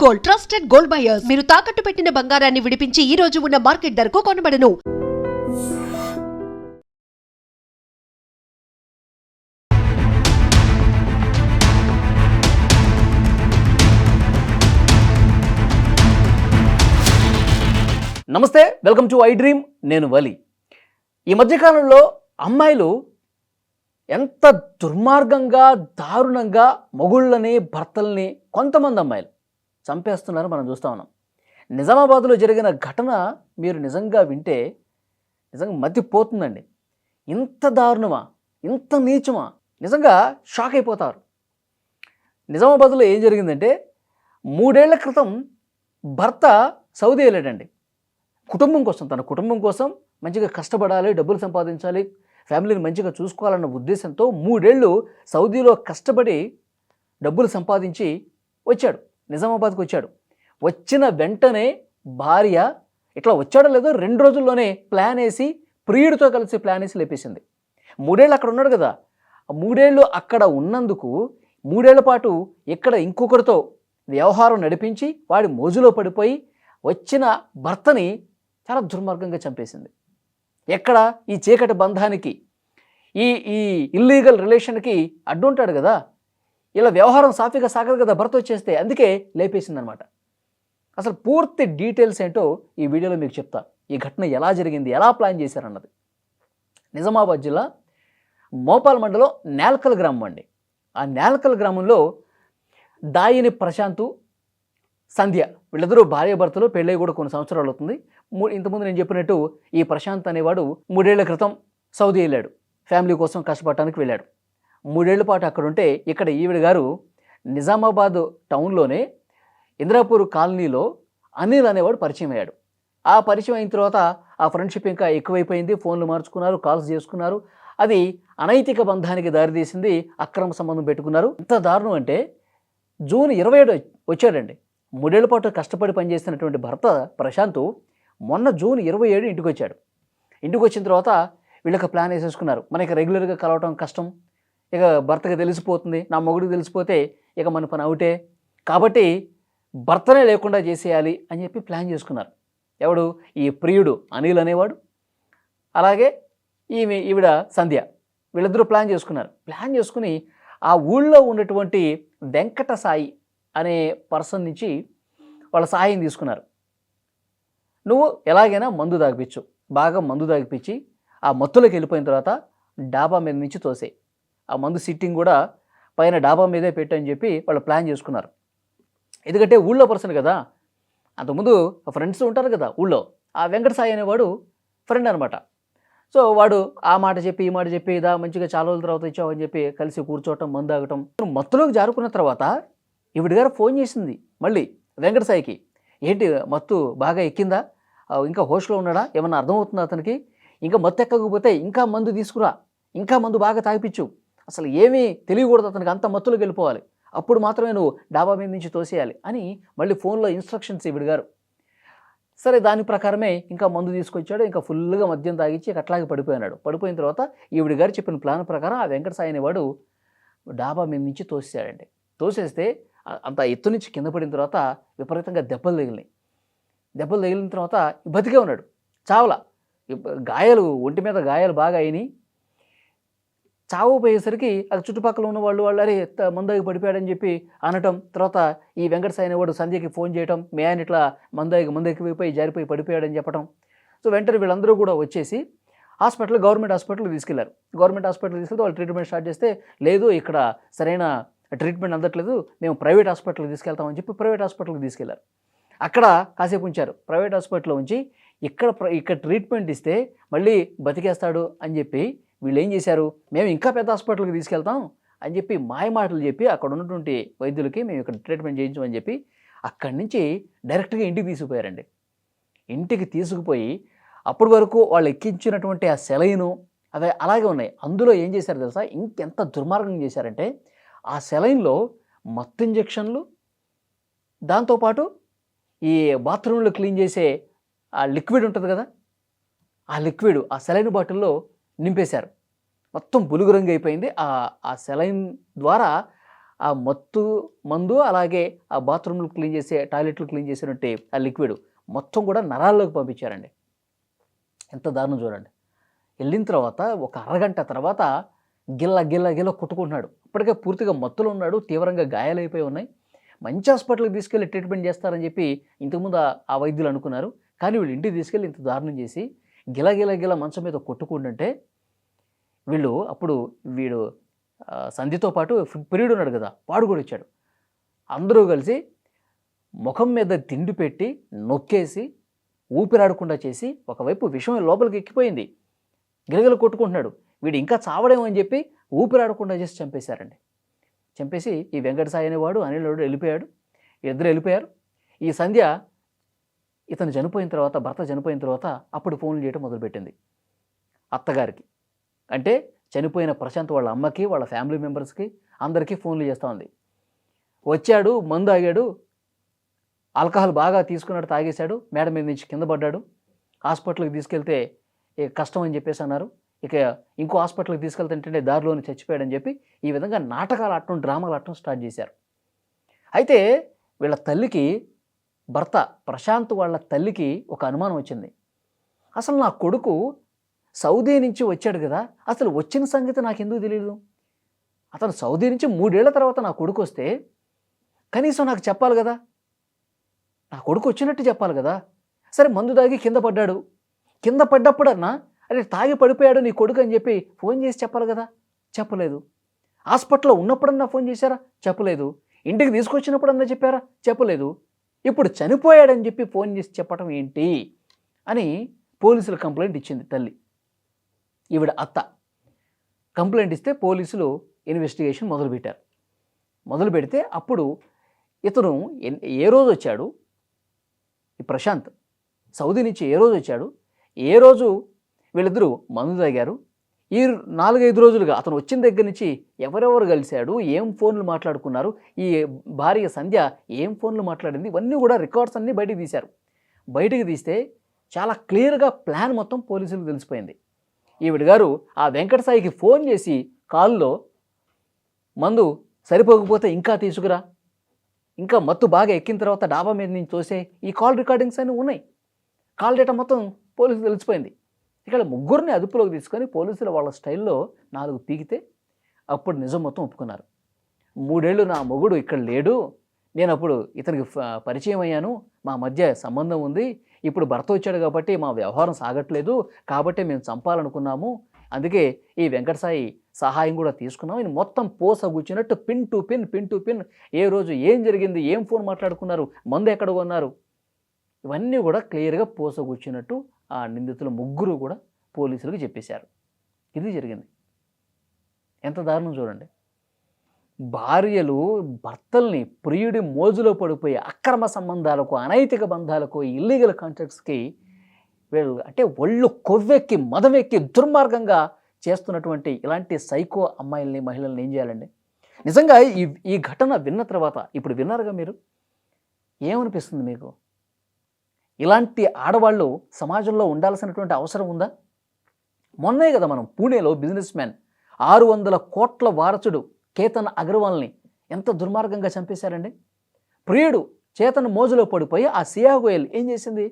Gold, trusted gold buyers. మీరు తాకట్టు పెట్టిన బంగారాన్ని విడిపించి ఈ రోజు ఉన్న మార్కెట్ ధరకు కొనబడను. నమస్తే, వెల్కమ్ టు ఐ డ్రీమ్. నేను వలి. ఈ మధ్యకాలంలో అమ్మాయిలు ఎంత దుర్మార్గంగా, దారుణంగా మొగుళ్ళని, భర్తల్ని కొంతమంది అమ్మాయిలు చంపేస్తున్నారు మనం చూస్తూ ఉన్నాం. నిజామాబాద్లో జరిగిన ఘటన మీరు నిజంగా వింటే నిజంగా మతిపోతుందండి. ఇంత దారుణమా, ఇంత నీచమా, నిజంగా షాక్ అయిపోతారు. నిజామాబాద్లో ఏం జరిగిందంటే, 3 ఏళ్ల క్రితం భర్త సౌదీ వెళ్ళాడండి. తన కుటుంబం కోసం మంచిగా కష్టపడాలి, డబ్బులు సంపాదించాలి, ఫ్యామిలీని మంచిగా చూసుకోవాలన్న ఉద్దేశంతో 3 ఏళ్ళు సౌదీలో కష్టపడి డబ్బులు సంపాదించి వచ్చాడు, నిజామాబాద్కి వచ్చాడు. వచ్చిన వెంటనే భార్య ఇట్లా వచ్చాడో లేదో 2 రోజుల్లోనే ప్లాన్ వేసి, ప్రియుడితో కలిసి ప్లాన్ వేసి లేపేసింది. 3 ఏళ్ళు అక్కడ ఉన్నాడు కదా, 3 ఏళ్ళు అక్కడ ఉన్నందుకు 3 ఏళ్ల పాటు ఇక్కడ ఇంకొకరితో వ్యవహారం నడిపించి వాడి మోజులో పడిపోయి వచ్చిన భర్తని చాలా దుర్మార్గంగా చంపేసింది. ఎక్కడ ఈ చీకటి బంధానికి, ఈ ఇల్లీగల్ రిలేషన్కి అడ్డుంటాడు కదా, ఇలా వ్యవహారం సాఫీగా సాగదు కదా భర్త వచ్చేస్తే, అందుకే లేపేసిందనమాట. అసలు పూర్తి డీటెయిల్స్ ఏంటో ఈ వీడియోలో మీకు చెప్తా. ఈ ఘటన ఎలా జరిగింది, ఎలా ప్లాన్ చేశారన్నది. నిజామాబాద్ జిల్లా మోపాల్ మండలం నేల్కల్ గ్రామం అండి. ఆ నేల్కల్ గ్రామంలో దాయిని ప్రశాంతు, సంధ్య, వీళ్ళిద్దరూ భార్యాభర్తలు, పెళ్ళై కూడా కొన్ని సంవత్సరాలు అవుతుంది. ఇంతకుముందు నేను చెప్పినట్టు ఈ ప్రశాంత్ అనేవాడు 3 ఏళ్ల క్రితం సౌదీ వెళ్ళాడు, ఫ్యామిలీ కోసం కష్టపడటానికి వెళ్ళాడు. 3 ఏళ్ల పాటు అక్కడ ఉంటే, ఇక్కడ ఈవిడ గారు నిజామాబాద్ టౌన్లోనే ఇంద్రాపూర్ కాలనీలో అనిల్ అనేవాడు పరిచయం అయ్యాడు. ఆ పరిచయం అయిన తర్వాత ఆ ఫ్రెండ్షిప్ ఇంకా ఎక్కువైపోయింది. ఫోన్లు మార్చుకున్నారు, కాల్స్ చేసుకున్నారు. అది అనైతిక బంధానికి దారితీసింది, అక్రమ సంబంధం పెట్టుకున్నారు. ఎంత దారుణం అంటే, జూన్ 27 వచ్చాడండి. 3 ఏళ్ల పాటు కష్టపడి పనిచేస్తున్నటువంటి భర్త ప్రశాంత్ మొన్న జూన్ 27 ఇంటికి వచ్చాడు. ఇంటికి వచ్చిన తర్వాత వీళ్ళకి ప్లాన్ వేసేసుకున్నారు, మనకి రెగ్యులర్గా కలవటం కష్టం, ఇక భర్తకి తెలిసిపోతుంది, నా మొగుడికి తెలిసిపోతే ఇక మన పని అవుటే, కాబట్టి భర్తనే లేకుండా చేసేయాలి అని చెప్పి ప్లాన్ చేసుకున్నారు. ఎవడు? ఈ ప్రియుడు అనిల్ అనేవాడు, అలాగే ఈవిడ సంధ్య, వీళ్ళిద్దరూ ప్లాన్ చేసుకున్నారు. ప్లాన్ చేసుకుని ఆ ఊళ్ళో ఉన్నటువంటి వెంకట సాయి అనే పర్సన్ నుంచి వాళ్ళ సహాయం తీసుకున్నారు. నువ్వు ఎలాగైనా మందు తాగిపించు, బాగా మందు తాగిపించి ఆ మత్తులోకి వెళ్ళిపోయిన తర్వాత డాబా మీద నుంచి తోసే, ఆ మందు సిట్టింగ్ కూడా పైన డాబా మీదే పెట్టని చెప్పి వాళ్ళు ప్లాన్ చేసుకున్నారు. ఎందుకంటే ఊళ్ళో పర్సన్ కదా, అంతకుముందు ఫ్రెండ్స్ ఉంటారు కదా ఊళ్ళో, ఆ వెంకట సాయి అనేవాడు ఫ్రెండ్ అనమాట. సో వాడు ఆ మాట చెప్పి ఈ మాట చెప్పి మంచిగా చాలా రోజుల తర్వాత ఇచ్చావని చెప్పి కలిసి కూర్చోవటం, మందు తాగటం. మత్తులోకి జారుకున్న తర్వాత ఈవిడ గారు ఫోన్ చేసింది మళ్ళీ వెంకట సాయికి. ఏంటి మత్తు బాగా ఎక్కిందా, ఇంకా హోస్ట్లో ఉన్నాడా, ఏమన్నా అర్థమవుతుందా అతనికి, ఇంకా మత్తు ఎక్కకపోతే ఇంకా మందు తీసుకురా, ఇంకా మందు బాగా తాగిపించు, అసలు ఏమీ తెలియకూడదు అతనికి, అంత మత్తులోకి వెళ్ళిపోవాలి, అప్పుడు మాత్రమే నువ్వు డాబా మీద నుంచి తోసేయాలి అని మళ్ళీ ఫోన్లో ఇన్స్ట్రక్షన్స్ ఈవిడ గారు. సరే, దాని ప్రకారమే ఇంకా మందు తీసుకొచ్చాడు, ఇంకా ఫుల్గా మద్యం తాగించి అట్లాగే పడిపోయినాడు. పడిపోయిన తర్వాత ఈవిడ గారు చెప్పిన ప్లాన్ ప్రకారం ఆ వెంకట సాయి అనేవాడు డాబా మీద నుంచి తోసేసాడండి. తోసేస్తే అంత ఎత్తు నుంచి కింద పడిన తర్వాత విపరీతంగా దెబ్బలు తగిలినాయి. దెబ్బలు తగిలిన తర్వాత బతికే ఉన్నాడు, చావలా. గాయాలు, ఒంటి మీద గాయాలు బాగా అయినాయి. చావపోయేసరికి అది చుట్టుపక్కల ఉన్న వాళ్ళు అరే మందాగి పడిపోయాడని చెప్పి అనటం, తర్వాత ఈ వెంకట సాయి అనేవాడు సంధ్యకి ఫోన్ చేయటం, మే ఆయన ఇట్లా మందెక్కిపోయి జారిపోయి పడిపోయాడని చెప్పటం. సో వెంటనే వీళ్ళందరూ కూడా వచ్చేసి గవర్నమెంట్ హాస్పిటల్కి తీసుకెళ్లారు. గవర్నమెంట్ హాస్పిటల్కి తీసుకెళ్తే వాళ్ళు ట్రీట్మెంట్ స్టార్ట్ చేస్తే, లేదు ఇక్కడ సరైన ట్రీట్మెంట్ అందట్లేదు, మేము ప్రైవేట్ హాస్పిటల్కి తీసుకెళ్తామని చెప్పి ప్రైవేట్ హాస్పిటల్కి తీసుకెళ్లారు. అక్కడ కాసేపు ఉంచారు. ప్రైవేట్ హాస్పిటల్లో ఉంచి ఇక్కడ ట్రీట్మెంట్ ఇస్తే మళ్ళీ బతికేస్తాడు అని చెప్పి వీళ్ళు ఏం చేశారు, మేము ఇంకా పెద్ద హాస్పిటల్కి తీసుకెళ్తాం అని చెప్పి మాయమాటలు చెప్పి అక్కడ ఉన్నటువంటి వైద్యులకి మేము ఇక్కడ ట్రీట్మెంట్ చేయించమని చెప్పి అక్కడి నుంచి డైరెక్ట్గా ఇంటికి తీసుకుపోయారండి. ఇంటికి తీసుకుపోయి అప్పటి వరకు వాళ్ళు ఎక్కించినటువంటి ఆ సెలైను అవి అలాగే ఉన్నాయి. అందులో ఏం చేశారు తెలుసా, ఇంకెంత దుర్మార్గం చేశారంటే, ఆ సెలైన్లో మత్తు ఇంజెక్షన్లు, దాంతోపాటు ఈ బాత్రూంలో క్లీన్ చేసే ఆ లిక్విడ్ ఉంటుంది కదా, ఆ లిక్విడ్ ఆ సెలైన్ బాటిల్లో నింపేశారు. మొత్తం బులుగు రంగు అయిపోయింది. ఆ సెలైన్ ద్వారా ఆ మత్తు మందు అలాగే ఆ బాత్రూమ్లు క్లీన్ చేసే టాయిలెట్లు క్లీన్ చేసినట్టే ఆ లిక్విడ్ మొత్తం కూడా నరాల్లోకి పంపించారండి. ఎంత దారుణం చూడండి. వెళ్ళిన తర్వాత ఒక అరగంట తర్వాత గిల్ల గిల్ల గిల్ల కొట్టుకుంటున్నాడు. ఇప్పటికే పూర్తిగా మత్తులో ఉన్నాడు, తీవ్రంగా గాయాలైపోయి ఉన్నాయి. మంచి హాస్పిటల్కి తీసుకెళ్ళి ట్రీట్మెంట్ చేస్తారని చెప్పి ఇంతకుముందు ఆ వైద్యులు అనుకున్నారు. కానీ వీళ్ళు ఇంటికి తీసుకెళ్ళి ఇంత దారుణం చేసి గిల గిల గిల మంచం మీద కొట్టుకుంటుంటే వీడు సంధ్యతో పాటు ప్రియుడు ఉన్నాడు కదా, వాడు కూడా వచ్చాడు. అందరూ కలిసి ముఖం మీద తిండి పెట్టి నొక్కేసి ఊపిరాడకుండా చేసి ఒకవైపు విషం లోపలికి ఎక్కిపోయింది, గిలగిల కొట్టుకుంటున్నాడు. వీడు ఇంకా చావడేమో అని చెప్పి ఊపిరాడకుండా చేసి చంపేశారండి. చంపేసి ఈ వెంకట సాయి అనేవాడు అనిల్ వెళ్ళిపోయాడు. ఇద్దరు వెళ్ళిపోయారు. ఈ సంధ్య ఇతను చనిపోయిన తర్వాత, భర్త చనిపోయిన తర్వాత అప్పుడు ఫోన్లు చేయడం మొదలుపెట్టింది అత్తగారికి. అంటే చనిపోయిన ప్రశాంత్ వాళ్ళ అమ్మకి, వాళ్ళ ఫ్యామిలీ మెంబర్స్కి అందరికీ ఫోన్లు చేస్తూ ఉంది. వచ్చాడు, మందు ఆగాడు, ఆల్కహాల్ బాగా తీసుకున్నాడు, తాగేశాడు, మేడ మీద నుంచి కింద పడ్డాడు, హాస్పిటల్కి తీసుకెళ్తే కష్టం అని చెప్పేసి అన్నారు. ఇక ఇంకో హాస్పిటల్కి తీసుకెళ్తుంటే దారిలోనే చచ్చిపోయాడని చెప్పి ఈ విధంగా నాటకాలు ఆడటం, డ్రామాలు ఆడటం స్టార్ట్ చేశారు. అయితే వీళ్ళ తల్లికి, భర్త ప్రశాంత్ వాళ్ళ తల్లికి ఒక అనుమానం వచ్చింది. అసలు నా కొడుకు సౌదీ నుంచి వచ్చాడు కదా, అసలు వచ్చిన సంగతి నాకెందుకు తెలియదు? అతను సౌదీ నుంచి 3 ఏళ్ల తర్వాత నా కొడుకు వస్తే కనీసం నాకు చెప్పాలి కదా, నా కొడుకు వచ్చినట్టు చెప్పాలి కదా. సరే మందు తాగి కింద పడ్డాడు, కింద పడ్డప్పుడన్నా అరే తాగి పడిపోయాడు నీ కొడుకు అని చెప్పి ఫోన్ చేసి చెప్పాలి కదా, చెప్పలేదు. హాస్పిటల్లో ఉన్నప్పుడన్నా ఫోన్ చేశారా? చెప్పలేదు. ఇంటికి తీసుకొచ్చినప్పుడన్నా చెప్పారా? చెప్పలేదు. ఇప్పుడు చనిపోయాడని చెప్పి ఫోన్ చేసి చెప్పడం ఏంటి అని పోలీసులు కంప్లైంట్ ఇచ్చింది తల్లి. ఈవిడ అత్త కంప్లైంట్ ఇస్తే పోలీసులు ఇన్వెస్టిగేషన్ మొదలుపెట్టారు. మొదలు పెడితే అప్పుడు ఇతను ఏ రోజు వచ్చాడు, ఈ ప్రశాంత్ సౌదీ నుంచి ఏ రోజు వచ్చాడు, ఏ రోజు వీళ్ళిద్దరూ మందు తాగారు, ఈ 4-5 రోజులుగా అతను వచ్చిన దగ్గర నుంచి ఎవరెవరు కలిశాడు, ఏం ఫోన్లు మాట్లాడుకున్నారు, ఈ భార్య సంధ్య ఏం ఫోన్లు మాట్లాడింది, ఇవన్నీ కూడా రికార్డ్స్ అన్నీ బయటికి తీశారు. బయటికి తీస్తే చాలా క్లియర్గా ప్లాన్ మొత్తం పోలీసులకు తెలిసిపోయింది. ఈవిడ గారు ఆ వెంకట సాయికి ఫోన్ చేసి కాల్లో మందు సరిపోకపోతే ఇంకా తీసుకురా, ఇంకా మత్తు బాగా ఎక్కిన తర్వాత డాబా మీద నుంచి తోసే, ఈ కాల్ రికార్డింగ్స్ అన్నీ ఉన్నాయి. కాల్ డేటా మొత్తం పోలీసులు తెలిసిపోయింది. ఇక్కడ ముగ్గురిని అదుపులోకి తీసుకొని పోలీసులు వాళ్ళ స్టైల్లో 4 పీకితే అప్పుడు నిజం మొత్తం ఒప్పుకున్నారు. 3 ఏళ్ళు నా మొగుడు ఇక్కడ లేడు, నేను అప్పుడు ఇతనికి పరిచయం అయ్యాను, మా మధ్య సంబంధం ఉంది, ఇప్పుడు భర్త వచ్చాడు కాబట్టి మా వ్యవహారం సాగట్లేదు, కాబట్టి మేము చంపాలనుకున్నాము, అందుకే ఈ వెంకట సాయి సహాయం కూడా తీసుకున్నాం. ఇది మొత్తం పోసగుచ్చినట్టు పిన్ టు పిన్ ఏ రోజు ఏం జరిగింది, ఏం ఫోన్ మాట్లాడుకున్నారు, మందు ఎక్కడ కొన్నారు, ఇవన్నీ కూడా క్లియర్గా పోసగుచ్చినట్టు ఆ నిందితులు ముగ్గురు కూడా పోలీసులకు చెప్పేశారు. ఇది జరిగింది. ఎంత దారుణం చూడండి. భార్యలు భర్తల్ని ప్రియుడి మోజులో పడిపోయి అక్రమ సంబంధాలకు, అనైతిక బంధాలకు, ఇల్లీగల్ కాంట్రాక్ట్స్కి వీళ్ళు అంటే ఒళ్ళు కొవ్వెక్కి మదవెక్కి దుర్మార్గంగా చేస్తున్నటువంటి ఇలాంటి సైకో అమ్మాయిల్ని, మహిళల్ని ఏం చేయాలండి? నిజంగా ఈ ఘటన విన్న తర్వాత ఇప్పుడు విన్నారుగా మీరు, ఏమనిపిస్తుంది మీకు? ఇలాంటి ఆడవాళ్ళు సమాజంలో ఉండాల్సినటువంటి అవసరం ఉందా? మొన్నే కదా మనం పూణేలో బిజినెస్ మ్యాన్ 600 కోట్ల వారసుడు కేతన్ అగర్వాల్ని ఎంత దుర్మార్గంగా చంపేశారండి. ప్రియుడు చేతన్ మోజులో పడిపోయి ఆ సియా గోయల్ ఏం చేసింది?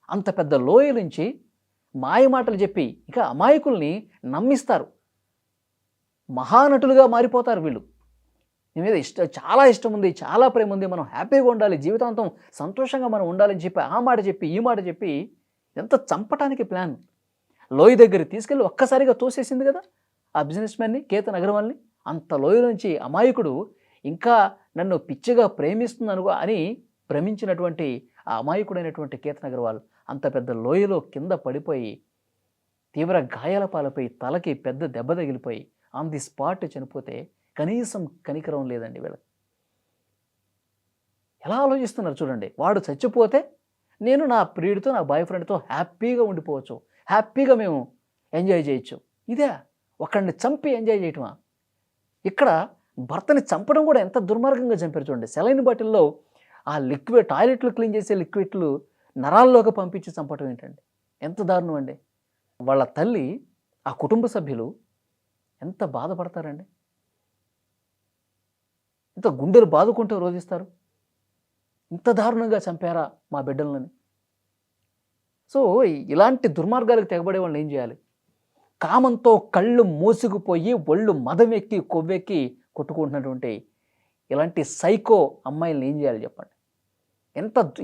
అంత పెద్ద లోయ నుంచి మాయమాటలు చెప్పి ఇక అమాయకుల్ని నమ్మిస్తారు, మహానటులుగా మారిపోతారు వీళ్ళు. నీ మీద చాలా ఇష్టం ఉంది, చాలా ప్రేమ ఉంది, మనం హ్యాపీగా ఉండాలి, జీవితాంతం సంతోషంగా మనం ఉండాలని చెప్పి ఆ మాట చెప్పి ఈ మాట చెప్పి ఎంత చంపటానికి ప్లాన్. లోయ దగ్గరికి తీసుకెళ్ళి ఒక్కసారిగా తోసేసింది కదా ఆ బిజినెస్ మ్యాన్ని, కేతన్ అగర్వాల్ని. అంత లోయ నుంచి అమాయకుడు ఇంకా నన్ను పిచ్చిగా ప్రేమిస్తున్నాను అని భ్రమించినటువంటి ఆ అమాయకుడైనటువంటి కేతన్ అగర్వాల్ అంత పెద్ద లోయలో కింద పడిపోయి తీవ్ర గాయాల పాలపై తలకి పెద్ద దెబ్బ తగిలిపోయి ఆన్ ది స్పాట్ చనిపోతే కనీసం కనికరం లేదండి వీళ్ళకి. ఎలా ఆలోచిస్తున్నారు చూడండి. వాడు చచ్చిపోతే నేను నా ప్రియుడితో, నా బాయ్ ఫ్రెండ్తో హ్యాపీగా ఉండిపోవచ్చు, హ్యాపీగా మేము ఎంజాయ్ చేయొచ్చు. ఇదే ఒకడిని చంపి ఎంజాయ్ చేయటమా? ఇక్కడ భర్తని చంపడం కూడా ఎంత దుర్మార్గంగా చంపారు చూడండి. సెలైన్ బాటిల్లో ఆ లిక్విడ్, టాయిలెట్లు క్లీన్ చేసే లిక్విడ్లు నరాల్లోకి పంపించి చంపటం ఏంటండి? ఎంత దారుణం అండి. వాళ్ళ తల్లి, ఆ కుటుంబ సభ్యులు ఎంత బాధపడతారండి. ఇంత గుండెలు బాదుకుంటూ రోధిస్తారు? ఇంత దారుణంగా చంపారా మా బిడ్డలని? సో ఇలాంటి దుర్మార్గాలకు తెగబడే వాళ్ళని ఏం చేయాలి? కామంతో కళ్ళు మూసుకుపోయి ఒళ్ళు మదమెక్కి కొవ్వెక్కి కొట్టుకుంటున్నటువంటి ఇలాంటి సైకో అమ్మాయిలను ఏం చేయాలి చెప్పండి?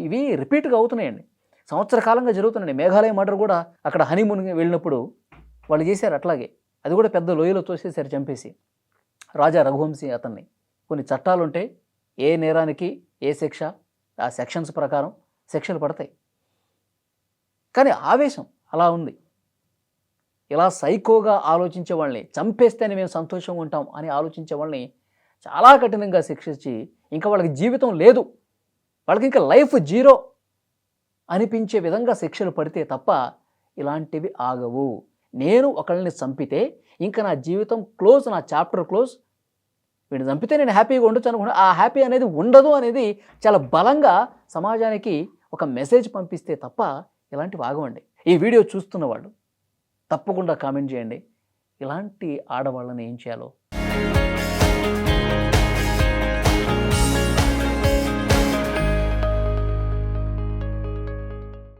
ఇవి రిపీట్గా అవుతున్నాయండి, సంవత్సర కాలంగా జరుగుతున్నాయండి. మేఘాలయ మర్డర్ కూడా అక్కడ హనీమూన్కి వెళ్ళినప్పుడు వాళ్ళు చేశారు అట్లాగే. అది కూడా పెద్ద లోయలో తోసేశారు చంపేసి. రాజా రఘువంశీ అతన్ని. కొన్ని చట్టాలు ఉంటాయి, ఏ నేరానికి ఏ శిక్ష, ఆ సెక్షన్స్ ప్రకారం శిక్షలు పడతాయి. కానీ ఆవేశం అలా ఉంది. ఇలా సైకోగా ఆలోచించే వాళ్ళని, చంపేస్తేనే మేము సంతోషంగా ఉంటాం అని ఆలోచించే వాళ్ళని చాలా కఠినంగా శిక్షించి ఇంకా వాళ్ళకి జీవితం లేదు, వాళ్ళకి ఇంకా లైఫ్ జీరో అనిపించే విధంగా శిక్షలు పడితే తప్ప ఇలాంటివి ఆగవు. నేను ఒకళ్ళని చంపితే ఇంకా నా జీవితం క్లోజ్, నా చాప్టర్ క్లోజ్. వీడిని చంపితే నేను హ్యాపీగా ఉండొచ్చు అనుకున్నా, ఆ హ్యాపీ అనేది ఉండదు అనేది చాలా బలంగా సమాజానికి ఒక మెసేజ్ పంపిస్తే తప్ప ఇలాంటివి ఆగవండి. ఈ వీడియో చూస్తున్న వాళ్ళు తప్పకుండా కామెంట్ చేయండి, ఇలాంటి ఆడవాళ్ళని ఏం చేయాలో